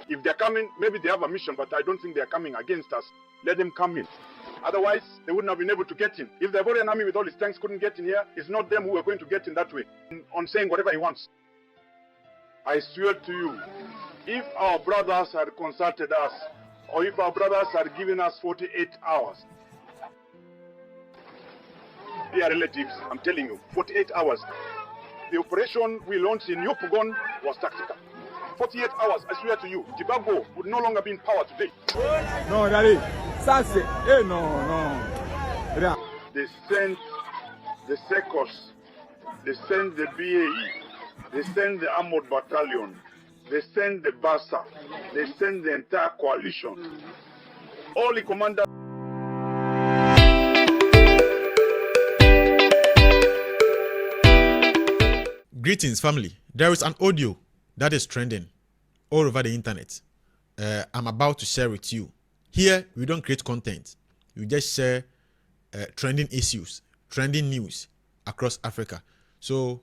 If they're coming, maybe they have a mission, but I don't think they're coming against us. Let them come in. Otherwise, they wouldn't have been able to get in. If the Ivorian army with all its tanks couldn't get in here, it's not them who are going to get in that way, on saying whatever he wants. I swear to you, if our brothers had consulted us, or if our brothers had given us 48 hours, dear relatives, I'm telling you, 48 hours. The operation we launched in Yopougon was tactical. 48 hours, I swear to you, Tibago would no longer be in power today. No, Daddy, ça c'est... no. They sent the SECOS, they sent the BAE, they sent the Armored Battalion, they sent the BASA, they sent the entire coalition. All the commanders. Greetings, family. There is an audio that is trending all over the internet. I'm about to share with you. Here, we don't create content. We just share trending issues, trending news across Africa. So,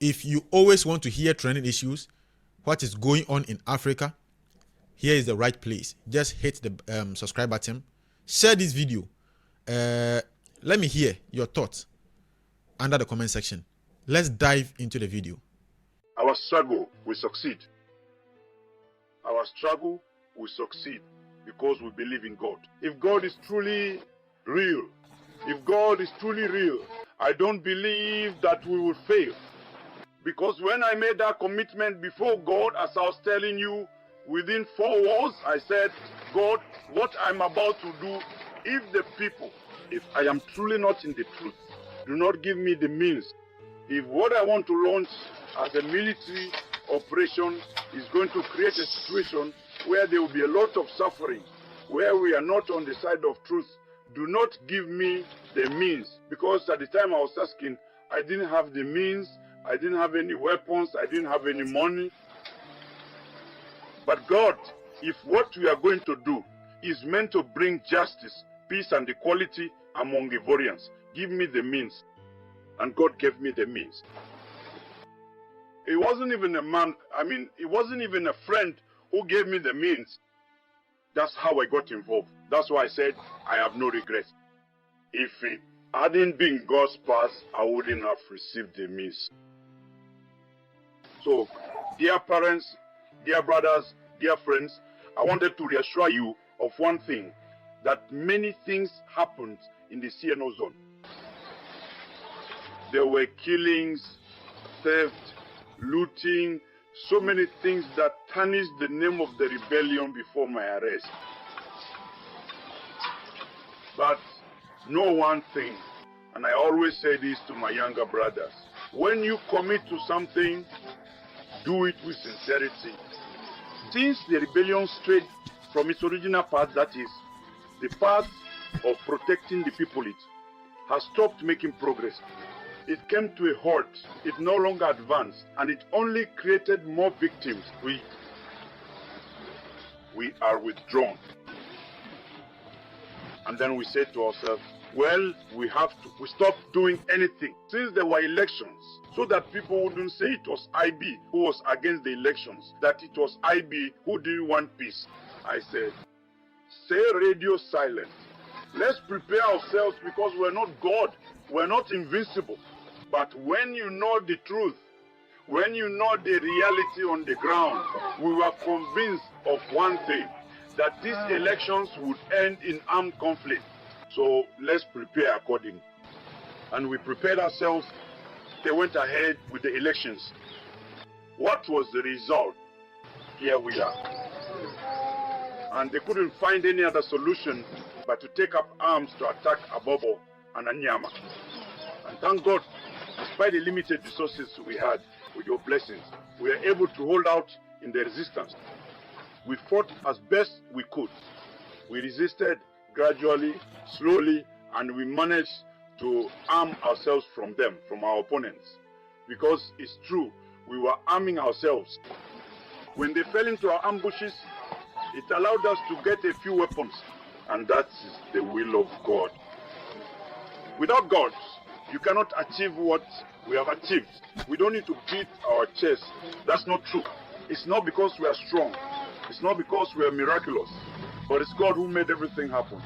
if you always want to hear trending issues, what is going on in Africa, here is the right place. Just hit the subscribe button. Share this video. Let me hear your thoughts under the comment section. Let's dive into the video. Our struggle will succeed. Our struggle will succeed because we believe in God. If God is truly real, I don't believe that we will fail. Because when I made that commitment before God, as I was telling you, within 4 walls, I said, God, what I'm about to do, if I am truly not in the truth, do not give me the means. If what I want to launch as a military operation is going to create a situation where there will be a lot of suffering, where we are not on the side of truth, do not give me the means. Because at the time I was asking, I didn't have the means, I didn't have any weapons, I didn't have any money. But God, if what we are going to do is meant to bring justice, peace and equality among Ivorians, give me the means. And God gave me the means. It wasn't even it wasn't even a friend who gave me the means. That's how I got involved. That's why I said I have no regrets. If it hadn't been God's path, I wouldn't have received the means. So, dear parents, dear brothers, dear friends, I wanted to reassure you of one thing, that many things happened in the CNO zone. There were killings, theft, looting, so many things that tarnished the name of the rebellion before my arrest. But know one thing, and I always say this to my younger brothers, when you commit to something, do it with sincerity. Since the rebellion strayed from its original path, that is, the path of protecting the people, it has stopped making progress. It came to a halt, it no longer advanced, and it only created more victims. We are withdrawn. And then we said to ourselves, well, we stopped doing anything since there were elections, so that people wouldn't say it was IB who was against the elections, that it was IB who didn't want peace. I said, say radio silent. Let's prepare ourselves, because we're not God, we're not invincible. But when you know the truth, when you know the reality on the ground, we were convinced of one thing, that these elections would end in armed conflict. So let's prepare accordingly. And we prepared ourselves. They went ahead with the elections. What was the result? Here we are. And they couldn't find any other solution but to take up arms to attack Abobo and Anyama. And thank God, despite the limited resources we had, with your blessings, we were able to hold out in the resistance. We fought as best we could. We resisted gradually, slowly, and we managed to arm ourselves from them, from our opponents. Because it's true, we were arming ourselves. When they fell into our ambushes, it allowed us to get a few weapons, and that is the will of God. Without God, you cannot achieve what we have achieved. We don't need to beat our chest. That's not true. It's not because we are strong. It's not because we are miraculous, but it's God who made everything happen.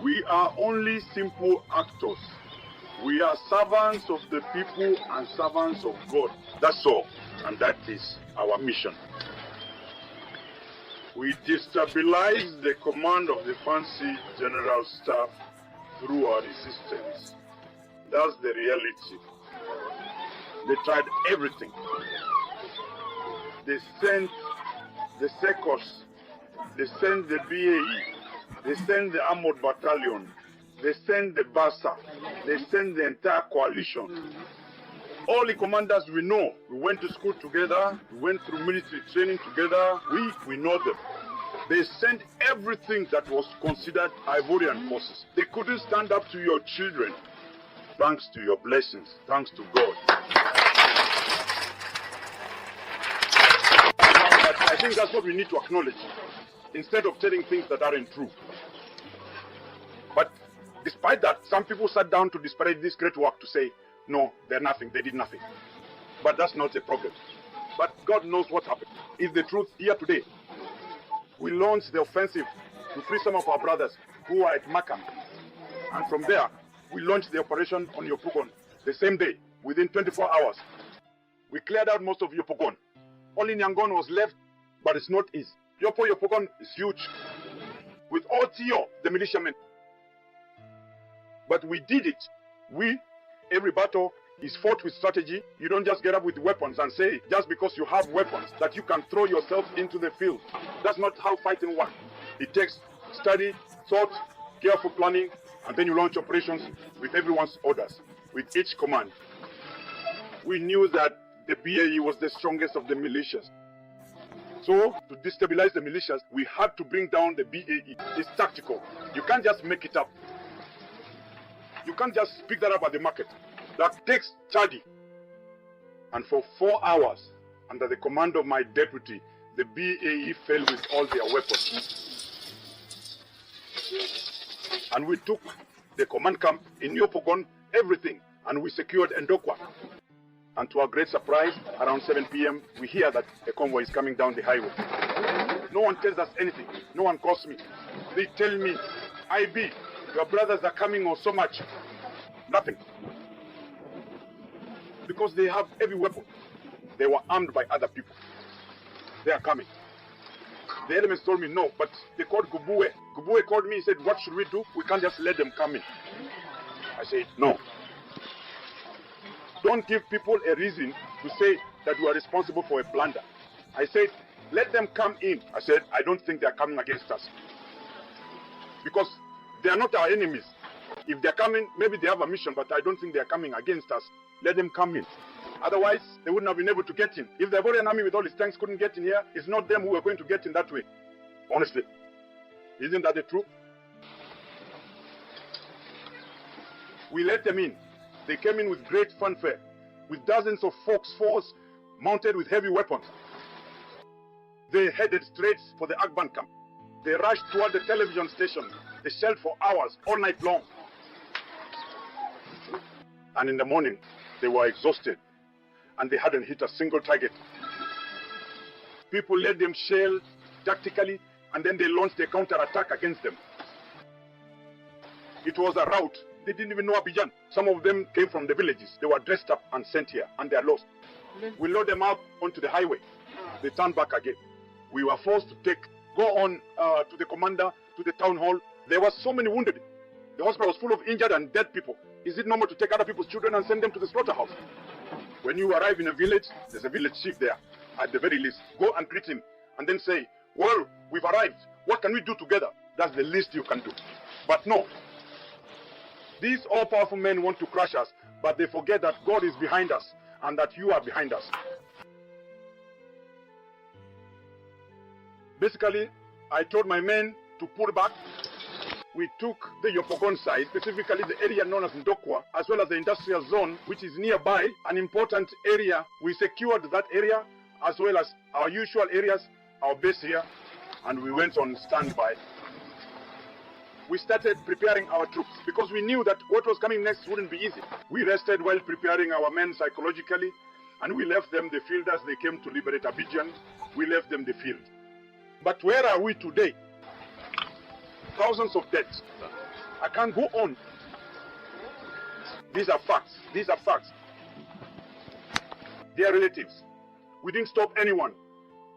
We are only simple actors. We are servants of the people and servants of God. That's all. And that is our mission. We destabilize the command of the fancy general staff through our resistance. That's the reality. They tried everything. They sent the SECOS, they sent the BAE, they sent the Armored Battalion, they sent the BASA, they sent the entire coalition. All the commanders we know, we went to school together, we went through military training together, we know them. They sent everything that was considered Ivorian forces. They couldn't stand up to your children. Thanks to your blessings, thanks to God. But I think that's what we need to acknowledge, instead of telling things that aren't true. But despite that, some people sat down to disparage this great work to say, no, they're nothing, they did nothing. But that's not the problem. But God knows what happened. It's the truth here today. We launched the offensive to free some of our brothers who are at Maka. And from there, we launched the operation on Yopougon the same day, within 24 hours. We cleared out most of Yopougon. Only Yangon was left, but it's not easy. Yopougon is huge, with OTO, the militiamen. But we did it. Every battle is fought with strategy. You don't just get up with weapons and say, just because you have weapons, that you can throw yourself into the field. That's not how fighting works. It takes study, thought, careful planning, and then you launch operations with everyone's orders, with each command. We knew that the BAE was the strongest of the militias. So, to destabilize the militias, we had to bring down the BAE. It's tactical. You can't just make it up. You can't just pick that up at the market. That takes study. And for 4 hours, under the command of my deputy, the BAE fell with all their weapons. And we took the command camp in Yopougon, everything, and we secured Ndokwa. And to our great surprise, around 7 p.m., we hear that a convoy is coming down the highway. No one tells us anything. No one calls me. They tell me, IB, your brothers are coming or so much. Nothing. Because they have heavy weapons. They were armed by other people. They are coming. The elements told me no, but they called Gubue. Gubue called me and said, what should we do? We can't just let them come in. I said, no. Don't give people a reason to say that you are responsible for a blunder. I said, let them come in. I said, I don't think they are coming against us. Because they are not our enemies. If they're coming, maybe they have a mission, but I don't think they're coming against us. Let them come in. Otherwise, they wouldn't have been able to get in. If the Ivorian army with all its tanks couldn't get in here, it's not them who are going to get in that way. Honestly. Isn't that the truth? We let them in. They came in with great fanfare, with dozens of Fox 4s mounted with heavy weapons. They headed straight for the Agban camp. They rushed toward the television station. They shelled for hours, all night long. And in the morning, they were exhausted, and they hadn't hit a single target. People let them shell tactically, and then they launched a counter-attack against them. It was a rout. They didn't even know Abidjan. Some of them came from the villages. They were dressed up and sent here, and they are lost. We load them up onto the highway. They turned back again. We were forced to go on to the commander, to the town hall. There were so many wounded. The hospital was full of injured and dead people. Is it normal to take other people's children and send them to the slaughterhouse? When you arrive in a village, there's a village chief there. At the very least, go and greet him and then say, well, we've arrived. What can we do together? That's the least you can do. But no. These all-powerful men want to crush us, but they forget that God is behind us and that you are behind us. Basically, I told my men to pull back. We took the Yopougon side, specifically the area known as Ndokwa, as well as the industrial zone, which is nearby, an important area. We secured that area, as well as our usual areas, our base here, and we went on standby. We started preparing our troops because we knew that what was coming next wouldn't be easy. We rested while preparing our men psychologically, and we left them the field as they came to liberate Abidjan. We left them the field. But where are we today? Thousands of deaths. I can't go on. These are facts. These are facts. They are relatives. We didn't stop anyone.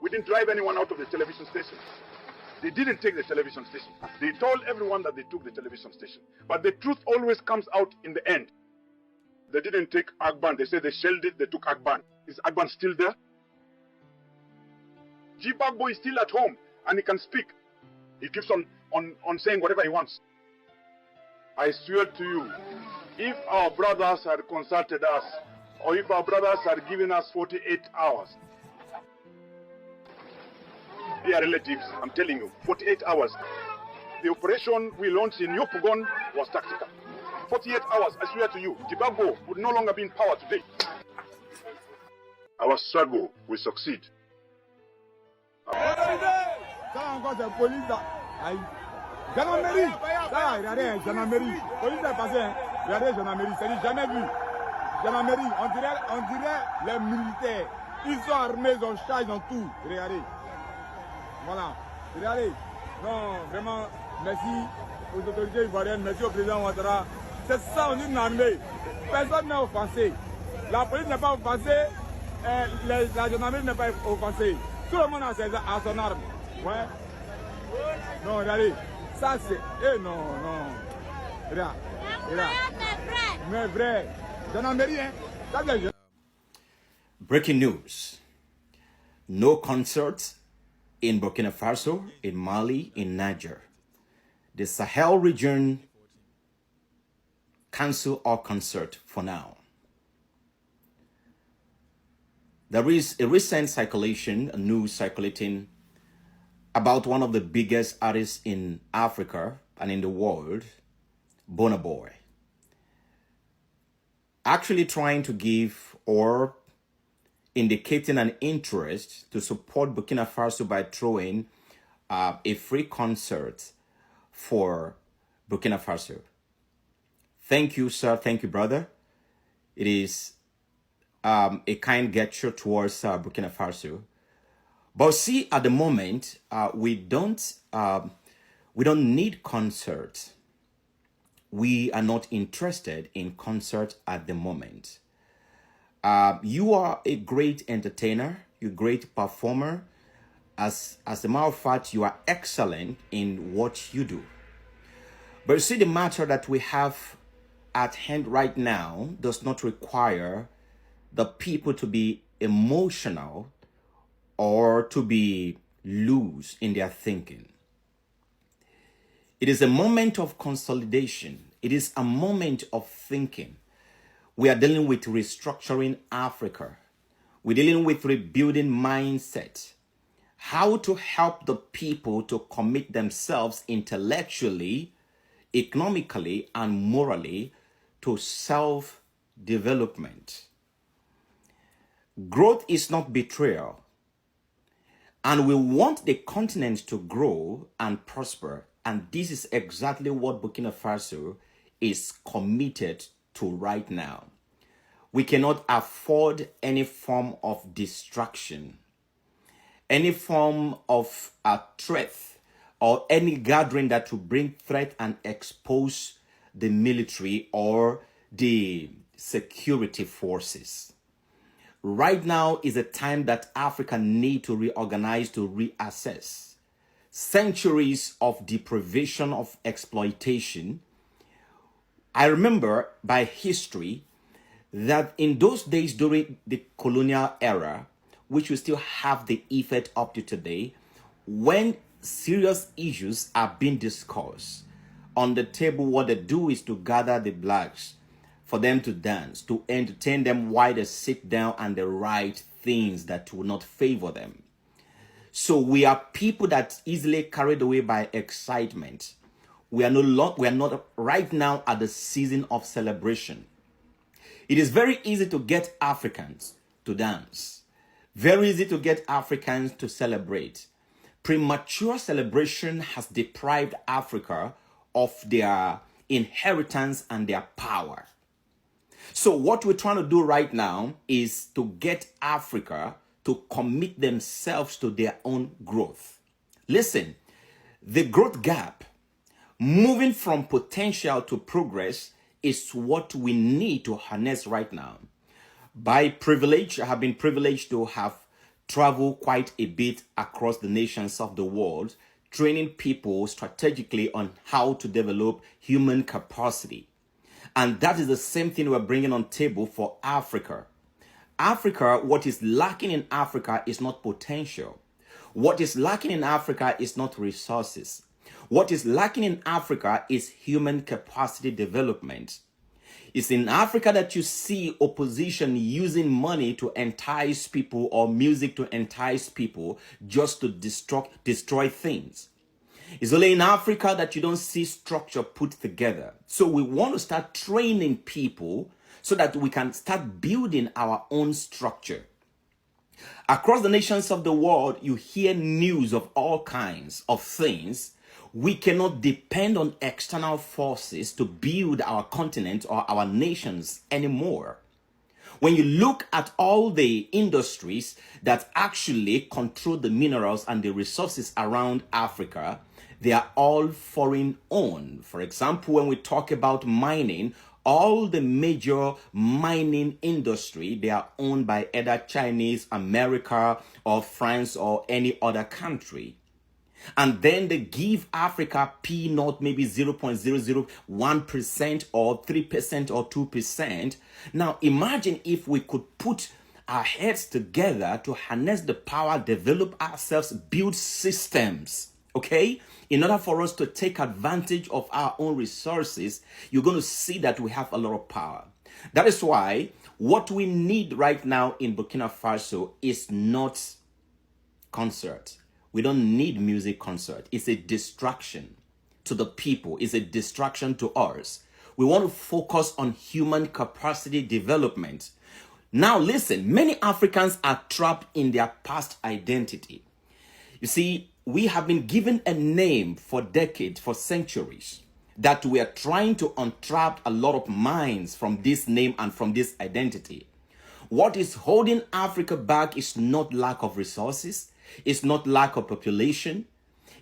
We didn't drive anyone out of the television station. They didn't take the television station. They told everyone that they took the television station. But the truth always comes out in the end. They didn't take Agban. They said they shelled it, they took Agban. Is Agban still there? Gbagbo is still at home and he can speak. He keeps on saying whatever he wants. I swear to you, if our brothers had consulted us, or if our brothers had given us 48 hours, they are relatives, I'm telling you, 48 hours. The operation we launched in Yopougon was tactical. 48 hours, I swear to you, Gbagbo would no longer be in power today. Our struggle will succeed. Ça encore c'est police là. Aïe. Gendarmerie. Ça, regardez, gendarmerie. Police est passé. Regardez, gendarmerie. C'est dit jamais vu. Gendarmerie, on dirait les militaires. Ils sont armés, ils ont charge dans tout. Regardez. Voilà. Regardez. Non, vraiment, merci aux autorités ivoiriennes, merci au président Ouattara. C'est ça, on dit une armée. Personne n'est offensé. La police n'est pas offensée. La gendarmerie n'est pas offensée. Tout le monde a son arme. Ouais. Non, regardez. Ça, c'est. Eh non, non. Regarde. Mais vrai. Gendarmerie, hein. Ça, c'est. Breaking news. No concerts in Burkina Faso, in Mali, in Niger. The Sahel region cancel all concert for now. There is a recent circulation, a news circulating about one of the biggest artists in Africa and in the world, Burna Boy, actually trying to give or indicating an interest to support Burkina Faso by throwing a free concert for Burkina Faso. Thank you, sir. Thank you, brother. It is a kind gesture towards Burkina Faso. But see, at the moment, we don't need concerts. We are not interested in concerts at the moment. You are a great entertainer, you're a great performer. As a matter of fact, you are excellent in what you do. But see, the matter that we have at hand right now does not require the people to be emotional or to be loose in their thinking. It is a moment of consolidation. It is a moment of thinking. We are dealing with restructuring Africa. We're dealing with rebuilding mindset. How to help the people to commit themselves intellectually, economically, and morally to self-development. Growth is not betrayal. And we want the continent to grow and prosper. And this is exactly what Burkina Faso is committed to right now. We cannot afford any form of distraction, any form of a threat, or any gathering that will bring threat and expose the military or the security forces. Right now is a time that Africa needs to reorganize, to reassess. Centuries of deprivation, of exploitation. I remember by history that in those days during the colonial era, which we still have the effect up to today, when serious issues are being discussed on the table, what they do is to gather the blacks for them to dance, to entertain them while they sit down and they write things that will not favor them. So we are people that easily carried away by excitement. We are not right now at the season of celebration. It is very easy to get Africans to dance. Very easy to get Africans to celebrate. Premature celebration has deprived Africa of their inheritance and their power. So what we're trying to do right now is to get Africa to commit themselves to their own growth. Listen, the growth gap, moving from potential to progress, is what we need to harness right now. By privilege, I have been privileged to have traveled quite a bit across the nations of the world, training people strategically on how to develop human capacity. And that is the same thing we're bringing on table for Africa. Africa, what is lacking in Africa is not potential. What is lacking in Africa is not resources. What is lacking in Africa is human capacity development. It's in Africa that you see opposition using money to entice people or music to entice people just to destroy things. It's only in Africa that you don't see structure put together. So we want to start training people so that we can start building our own structure. Across the nations of the world, you hear news of all kinds of things. We cannot depend on external forces to build our continent or our nations anymore. When you look at all the industries that actually control the minerals and the resources around Africa, they are all foreign owned. For example, when we talk about mining, all the major mining industry, they are owned by either Chinese, America, or France, or any other country. And then they give Africa peanut, maybe 0.001% or 3% or 2%. Now imagine if we could put our heads together to harness the power, develop ourselves, build systems, okay? In order for us to take advantage of our own resources, you're going to see that we have a lot of power. That is why what we need right now in Burkina Faso is not concert. We don't need music concert. It's a distraction to the people. It's a distraction to us. We want to focus on human capacity development. Now listen, many Africans are trapped in their past identity. You see, we have been given a name for decades, for centuries, that we are trying to untrap a lot of minds from this name and from this identity. What is holding Africa back is not lack of resources. It's not lack of population.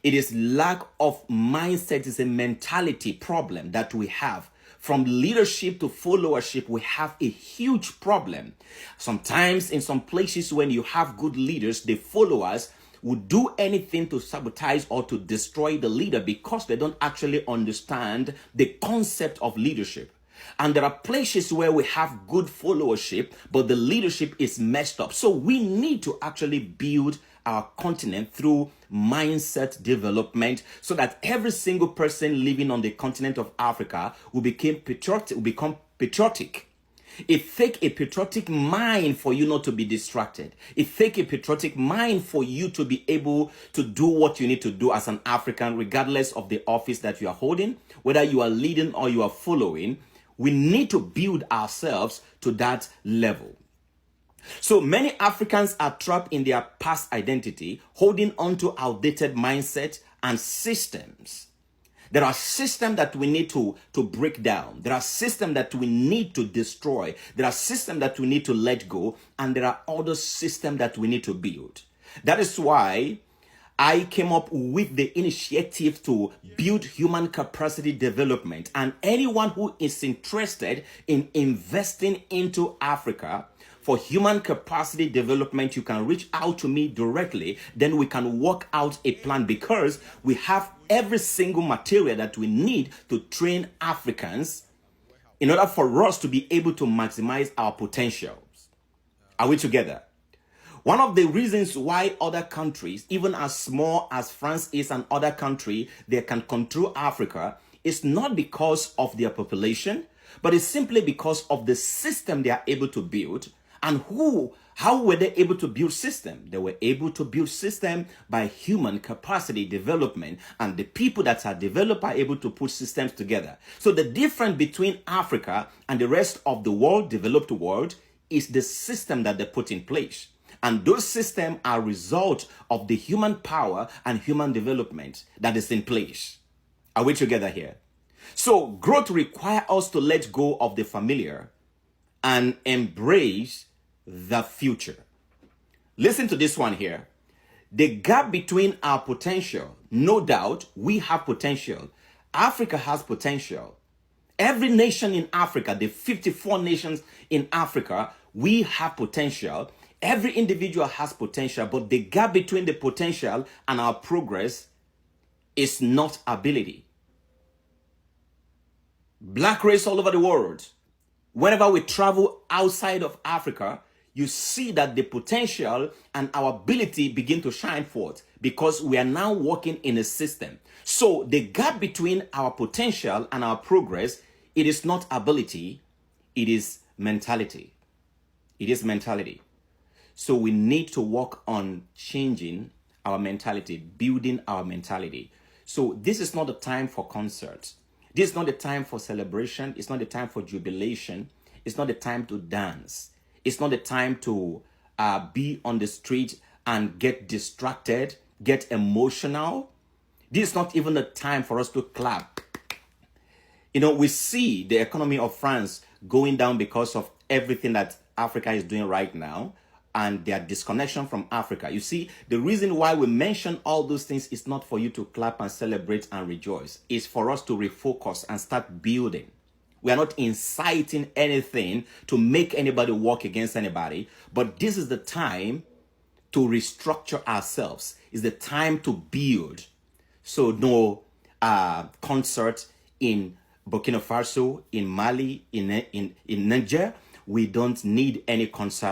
It is lack of mindset. It's a mentality problem that we have. From leadership to followership, we have a huge problem. Sometimes in some places when you have good leaders, the followers would do anything to sabotage or to destroy the leader because they don't actually understand the concept of leadership. And there are places where we have good followership, but the leadership is messed up. So we need to actually build our continent through mindset development so that every single person living on the continent of Africa will become patriotic. It takes a patriotic mind for you not to be distracted. It takes a patriotic mind for you to be able to do what you need to do as an African, regardless of the office that you are holding, whether you are leading or you are following. We need to build ourselves to that level. So many Africans are trapped in their past identity, holding on to outdated mindset and systems. There are systems that we need to break down. There are systems that we need to destroy. There are systems that we need to let go. And there are other systems that we need to build. That is why I came up with the initiative to build human capacity development. And anyone who is interested in investing into Africa for human capacity development, you can reach out to me directly. Then we can work out a plan because we have every single material that we need to train Africans in order for us to be able to maximize our potentials. Are we together? One of the reasons why other countries, even as small as France is an other country, they can control Africa is not because of their population, but it's simply because of the system they are able to build. And how were they able to build system? They were able to build system by human capacity development, and the people that are developed are able to put systems together. So the difference between Africa and the rest of the world, developed world, is the system that they put in place. And those systems are a result of the human power and human development that is in place. Are we together here? So growth requires us to let go of the familiar and embrace the future. Listen to this one here. The gap between our potential, no doubt, we have potential. Africa has potential. Every nation in Africa, the 54 nations in Africa, we have potential. Every individual has potential, but the gap between the potential and our progress is not ability. Black race all over the world. Whenever we travel outside of Africa, you see that the potential and our ability begin to shine forth because we are now working in a system. So the gap between our potential and our progress, it is not ability, it is mentality. It is mentality. So we need to work on changing our mentality, building our mentality. So this is not the time for concerts. This is not the time for celebration. It's not the time for jubilation. It's not the time to dance. It's not the time to be on the street and get distracted, get emotional. This is not even the time for us to clap. You know, we see the economy of France going down because of everything that Africa is doing right now and their disconnection from Africa. You see, the reason why we mention all those things is not for you to clap and celebrate and rejoice. It's for us to refocus and start building. We are not inciting anything to make anybody work against anybody, but this is the time to restructure ourselves. It's the time to build. So no concert in Burkina Faso, in Mali, in Niger. We don't need any concert